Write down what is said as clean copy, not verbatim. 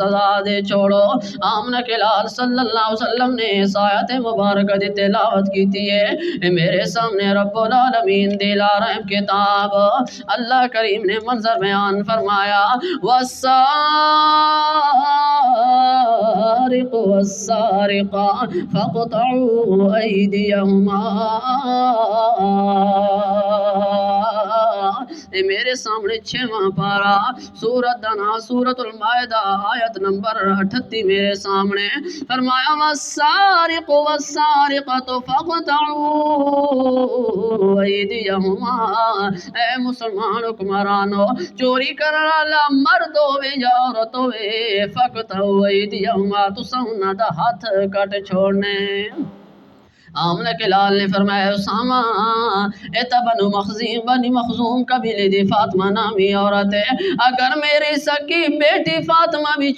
سزا دے چھوڑو۔ آمنہ کے لال صلی اللہ علیہ وسلم نے اس آیت مبارکہ دی تلاوت کی تھی ہے۔ میرے سامنے رب العالمین دلا رحم کتاب اللہ کریم نے منظر بیان فرمایا والسارق والسارقہ فاقطعوا ایدیہما۔ میرے سامنے 6واں پارہ سورۃ دنا سورۃ المائدہ آیت نمبر 38 میرے سامنے فرمایا والسارق والسارقۃ فاقطعوا ایدیہما۔ اے مسلمان حکمرانو، چوری کرنے والا مرد ہوئے یا عورت ہوئے، فاقطعوا ایدیہما، تساں انہاں دا ہاتھ کٹ چھوڑنے۔ آمنہ کے لال نے فرمایا اسامہ ایتا بنی مخزوم قبیلے دی فاطمہ نامی عورت ہے، اگر میری سکی بیٹی فاطمہ بھی